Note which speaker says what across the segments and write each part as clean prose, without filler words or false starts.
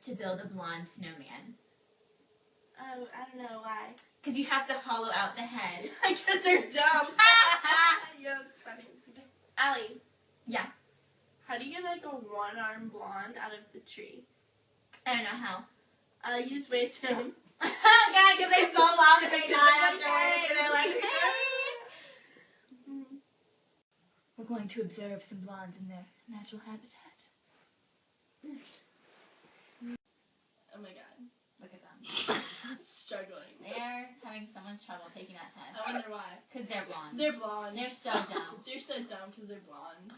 Speaker 1: to build a blonde snowman?
Speaker 2: Oh, I don't know why.
Speaker 1: Because you have to hollow out the head.
Speaker 2: Because they're dumb. Yeah, it's funny. Allie.
Speaker 1: Yeah.
Speaker 2: How do you get like a one-armed blonde out of the tree?
Speaker 1: I don't know how.
Speaker 2: You just wait to them.
Speaker 1: Oh god, because they fall off and they die afterwards and they're like, hey! We're going to observe some blondes in their natural habitat.
Speaker 2: Oh my god.
Speaker 1: Look at them.
Speaker 2: Struggling.
Speaker 1: They're having so much trouble taking that test.
Speaker 2: I wonder why.
Speaker 1: Because they're blonde.
Speaker 2: They're blonde.
Speaker 1: They're so dumb.
Speaker 2: They're so dumb because they're blonde.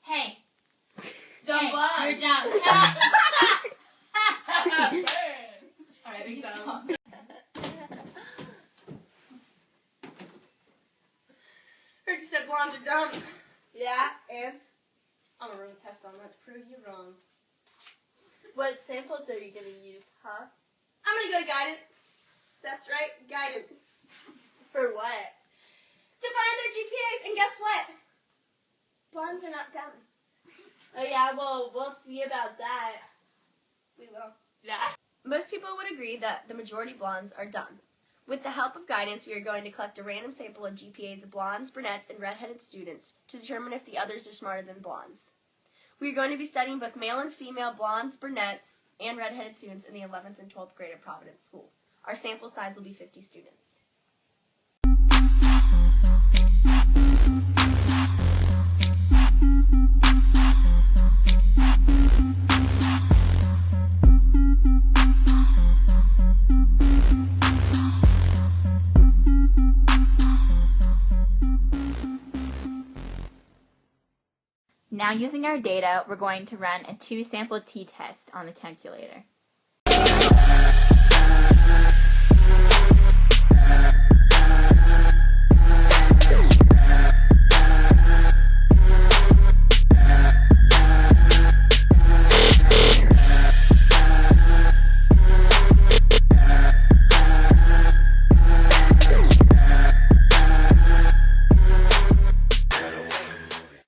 Speaker 1: Hey.
Speaker 2: Dumb blonde.
Speaker 1: You're dumb.
Speaker 2: Alright, we go. Heard you said blondes are dumb. Yeah, and? I'm gonna run a test on that to prove you wrong. What samples are you gonna use, huh? I'm gonna go to guidance. That's right, guidance. For what? To find their GPAs, and guess what? Blondes are not dumb. Oh yeah, well, we'll see about that. We will. Yeah. Most people would agree that the majority blondes are dumb. With the help of guidance, we are going to collect a random sample of GPAs of blondes, brunettes, and redheaded students to determine if the others are smarter than blondes. We are going to be studying both male and female blondes, brunettes, and redheaded students in the 11th and 12th grade at Providence School. Our sample size will be 50 students.
Speaker 1: Now using our data, we're going to run a 2-sample t-test on the calculator.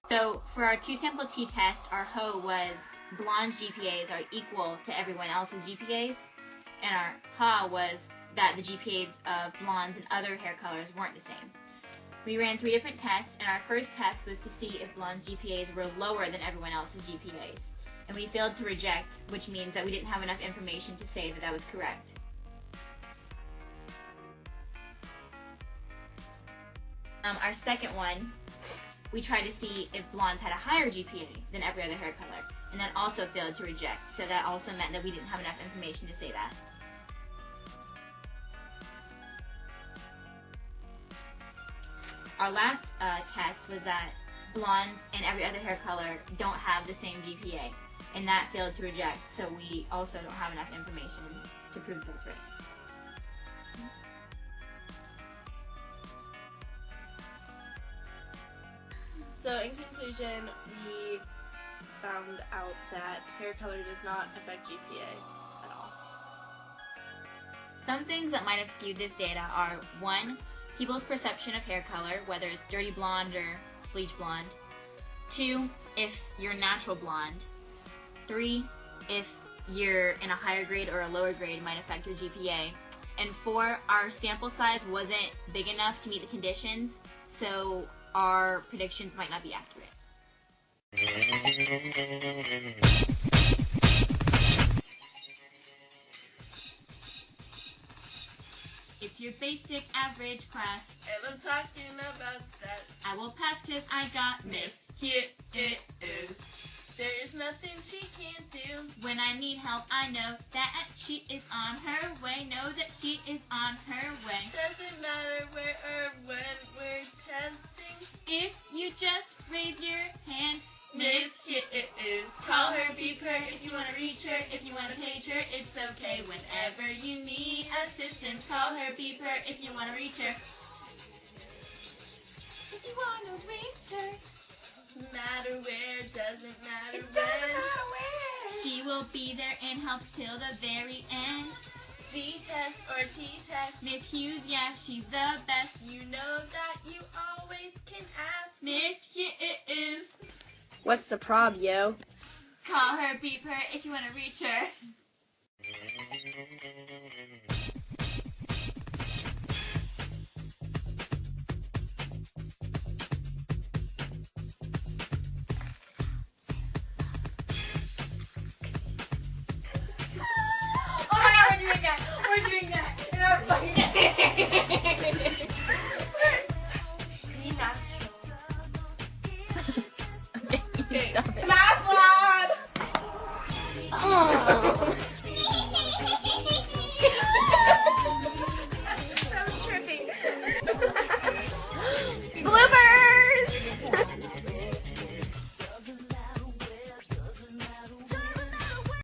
Speaker 1: So for our 2-sample t-test, our HO was blonde GPAs are equal to everyone else's GPAs, and our HA was that the GPAs of blondes and other hair colors weren't the same. We ran 3 different tests, and our first test was to see if blondes' GPAs were lower than everyone else's GPAs. And we failed to reject, which means that we didn't have enough information to say that that was correct. Our second one, we tried to see if blondes had a higher GPA than every other hair color, and that also failed to reject, so that also meant that we didn't have enough information to say that. Our last test was that blondes and every other hair color don't have the same GPA, and that failed to reject, so we also don't have enough information to prove that's right.
Speaker 2: So in conclusion, we found out that hair color does not affect GPA at all.
Speaker 1: Some things that might have skewed this data are 1, people's perception of hair color, whether it's dirty blonde or bleach blonde. 2, if you're natural blonde. 3, if you're in a higher grade or a lower grade might affect your GPA. And 4, our sample size wasn't big enough to meet the conditions, so our predictions might not be accurate. It's your basic average class,
Speaker 2: And I'm talking about stats.
Speaker 1: I will pass 'cause I got Miss.
Speaker 2: Here it is. There is nothing she can't do.
Speaker 1: When I need help, I know that she is on her way. Know that she is on her way.
Speaker 2: Doesn't matter where or when we're testing.
Speaker 1: If you just raise your hand,
Speaker 2: Miss Here it is. Call her, beep her if you want to reach her. If you want to page her, it's okay. Whenever you need assistance, call her, beep her if you want to reach her.
Speaker 1: if you want to reach her,
Speaker 2: Matter where, doesn't matter
Speaker 1: it
Speaker 2: when.
Speaker 1: doesn't matter where. She will be there and help till the very end.
Speaker 2: V-test or T-test.
Speaker 1: Miss Hughes, yeah, she's the best.
Speaker 2: You know that you always can ask.
Speaker 1: Miss Here it is.
Speaker 2: What's the prob, yo?
Speaker 1: Call her, beep her if you want to reach her.
Speaker 2: We're doing that. And I'm fucking Be natural.
Speaker 1: Okay, stop it.
Speaker 2: Math lab! Oh.